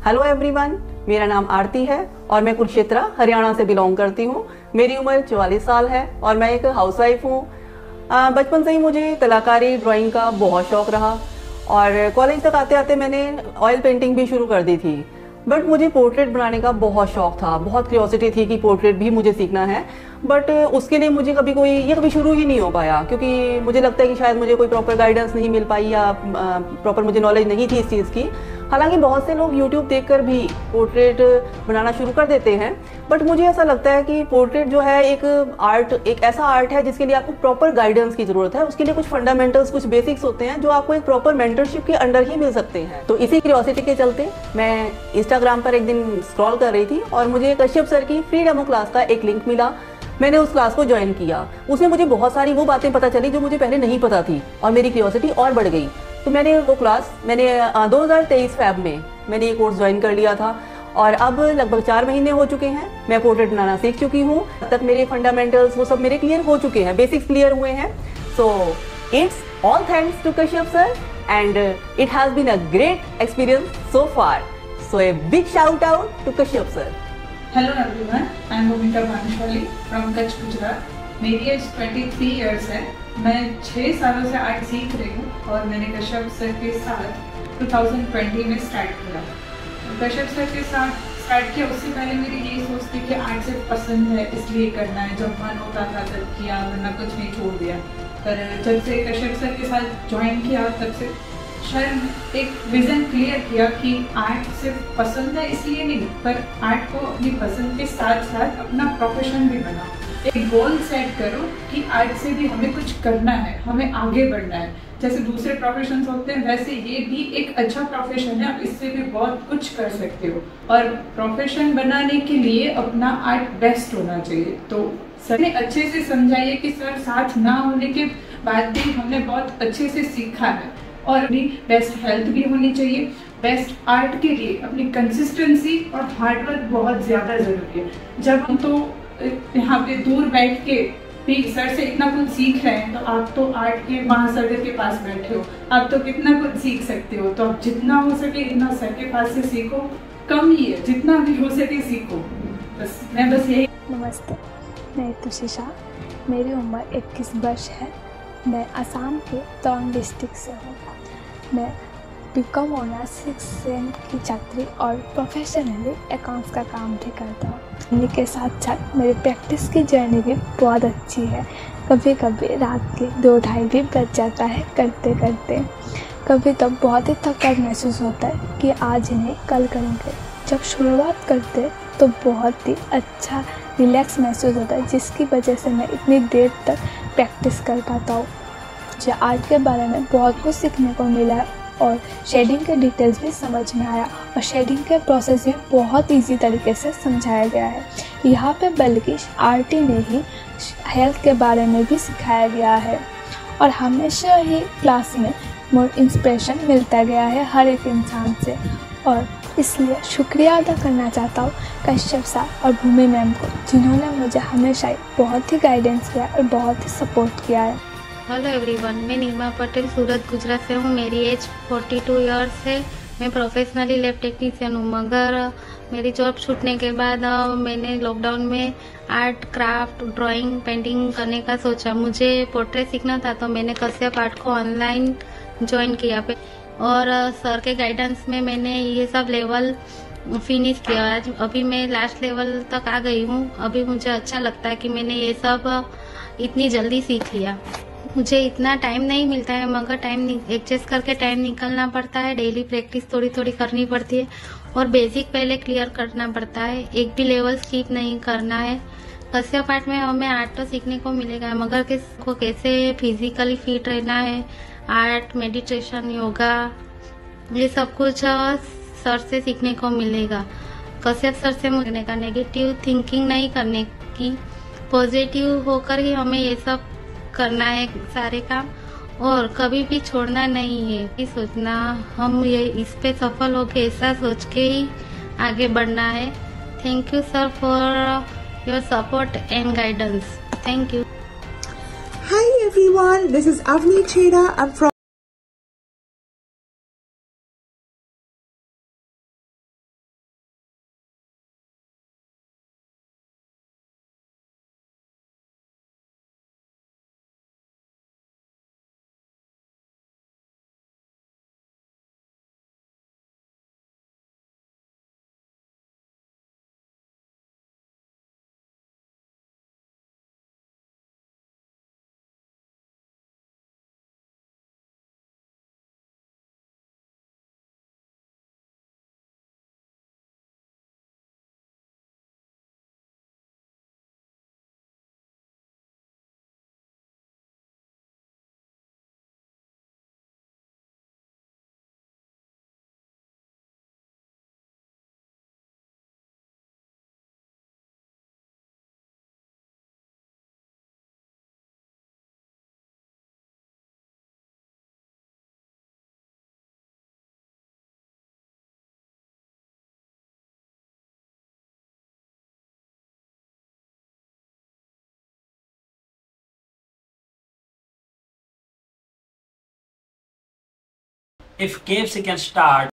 Hello everyone, मेरा नाम आरती है और मैं कुरुक्षेत्र हरियाणा से बिलोंग करती हूँ। मेरी उम्र 44 साल है और मैं एक हाउसवाइफ हूँ। बचपन से ही मुझे कलाकारी ड्राइंग का बहुत शौक रहा और कॉलेज तक आते आते मैंने ऑयल पेंटिंग भी शुरू कर दी थी। बट मुझे पोर्ट्रेट बनाने का बहुत शौक था, बहुत क्यूरियोसिटी थी कि पोर्ट्रेट भी मुझे सीखना है। बट उसके लिए मुझे कभी शुरू ही नहीं हो पाया, क्योंकि मुझे लगता है कि शायद मुझे कोई प्रॉपर गाइडेंस नहीं मिल पाई या प्रॉपर मुझे नॉलेज नहीं थी इस चीज़ की। हालांकि बहुत से लोग YouTube देखकर भी पोर्ट्रेट बनाना शुरू कर देते हैं, बट मुझे ऐसा लगता है कि पोर्ट्रेट जो है एक ऐसा आर्ट है जिसके लिए आपको प्रॉपर गाइडेंस की जरूरत है। उसके लिए कुछ फंडामेंटल्स, कुछ बेसिक्स होते हैं जो आपको एक प्रॉपर मेंटरशिप के अंडर ही मिल सकते हैं। तो इसी क्यूरियोसिटी के चलते मैं इंस्टाग्राम पर एक दिन स्क्रॉल कर रही थी और मुझे कश्यप सर की फ्री डेमो क्लास का एक लिंक मिला। मैंने उस क्लास को ज्वाइन किया। उसमें मुझे बहुत सारी वो बातें पता चली जो मुझे पहले नहीं पता थी और मेरी क्यूरियोसिटी और बढ़ गई। तो मैंने 2023 फेब में मैंने ये कोर्स ज्वाइन कर लिया था और अब लगभग 4 महीने हो चुके हैं। मैं पोर्ट्रेट बनाना सीख चुकी हूँ। अब तक मेरे फंडामेंटल्स वो सब मेरे क्लियर हो चुके हैं, बेसिक्स क्लियर हुए हैं। So it's all thanks to Kashyap sir and it has been a great experience so far. So a big shout out to Kashyap sir. Hello everyone, I am Bhumika Bhanushali from Kutch, Gujarat. मेरी as 23 years है। मैं 6 सालों से art सीख रही हूँ और मैंने कश्यप सर के साथ 2020 में स्टार्ट किया। कश्यप सर के साथ स्टार्ट किया, उससे पहले मेरी यही सोच थी कि आर्ट सिर्फ पसंद है इसलिए करना है, जब मन होता था तब किया, वरना कुछ नहीं, छोड़ दिया। पर जब से कश्यप सर के साथ ज्वाइन किया तब से शायद एक विजन क्लियर किया कि आर्ट सिर्फ पसंद है इसलिए नहीं, पर आर्ट को अपनी पसंद के साथ साथ अपना प्रोफेशन भी बना। एक गोल सेट करो कि आर्ट से भी हमें कुछ करना है, हमें आगे बढ़ना है। जैसे दूसरे प्रोफेशन होते हैं वैसे ये भी एक अच्छा प्रोफेशन है, आप इससे भी बहुत कुछ कर सकते हो। और प्रोफेशन बनाने के लिए अपना आर्ट बेस्ट होना चाहिए। तो सर ने अच्छे से समझाइए कि सर साथ ना होने के बाद भी हमने बहुत अच्छे से सीखा है और अपनी बेस्ट हेल्थ भी होनी चाहिए। बेस्ट आर्ट के लिए अपनी कंसिस्टेंसी और हार्डवर्क बहुत ज़्यादा ज़रूरी है। जब हम तो यहाँ पे दूर बैठ के भी सर से इतना कुछ सीख रहे हैं, तो आप तो आर्ट के महासागर के पास बैठे हो, आप तो कितना कुछ सीख सकते हो। तो आप जितना हो सके इतना सर के पास से सीखो, कम ही है, जितना भी हो सके सीखो। मैं बस यही। नमस्ते, मैं तुषिशा, मेरी उम्र 21 वर्ष है। मैं असम के तवांग डिस्ट्रिक्ट से हूँ। मैं बीकॉम ऑनर्स 6th सेम की छात्री और प्रोफेशनली अकाउंट्स का काम भी करता हूँ। इन्हीं के साथ साथ मेरी प्रैक्टिस की जर्नी भी बहुत अच्छी है। कभी कभी रात के 2-2:30 भी बज जाता है करते करते। कभी तो बहुत ही थकान महसूस होता है कि आज नहीं कल करेंगे। जब शुरुआत करते तो बहुत ही अच्छा रिलैक्स महसूस होता है, जिसकी वजह से मैं इतनी देर तक प्रैक्टिस कर पाता हूँ। मुझे आर्ट के बारे में बहुत कुछ सीखने को मिला है और शेडिंग के डिटेल्स भी समझ में आया और शेडिंग के प्रोसेस भी बहुत इजी तरीके से समझाया गया है। यहाँ पे बल्कि आरती ने ही हेल्थ के बारे में भी सिखाया गया है और हमेशा ही क्लास में मोर इंस्पिरेशन मिलता गया है हर एक इंसान से। और इसलिए शुक्रिया अदा करना चाहता हूँ कश्यप सर और भूमि मैम को, जिन्होंने मुझे हमेशा ही बहुत ही गाइडेंस किया और बहुत ही सपोर्ट किया है। हेलो एवरीवन, मैं नीमा पटेल सूरत गुजरात से हूँ। मेरी एज 42 इयर्स है। मैं प्रोफेशनली लैब टेक्नीशियन हूँ, मगर मेरी जॉब छूटने के बाद मैंने लॉकडाउन में आर्ट, क्राफ्ट, ड्राइंग, पेंटिंग करने का सोचा। मुझे पोर्ट्रेट सीखना था तो मैंने कश्यप आर्ट को ऑनलाइन ज्वाइन किया और सर के गाइडेंस में मैंने ये सब लेवल फिनिश किया। आज अभी मैं लास्ट लेवल तक आ गई हूँ। अभी मुझे अच्छा लगता है कि मैंने ये सब इतनी जल्दी सीख लिया। मुझे इतना टाइम नहीं मिलता है, मगर टाइम एडजस्ट करके टाइम निकलना पड़ता है। डेली प्रैक्टिस थोड़ी थोड़ी करनी पड़ती है और बेसिक पहले क्लियर करना पड़ता है। एक भी लेवल स्किप नहीं करना है। कश्यप आर्ट में हमें आर्ट तो सीखने को मिलेगा, मगर किसको कैसे फिजिकली फिट रहना है, आर्ट, मेडिटेशन, योगा, ये सब कुछ सर से सीखने को मिलेगा। कश्यप सर से मुझे का नेगेटिव थिंकिंग नहीं करने की, पॉजिटिव होकर ही हमें ये सब करना है सारे काम और कभी भी छोड़ना नहीं है। ये सोचना हम ये इस पे सफल हो के ऐसा सोच के ही आगे बढ़ना है। Thank you sir for your support and guidance. Thank you. Hi everyone, this is Avni Cheda. I'm from if KFC can start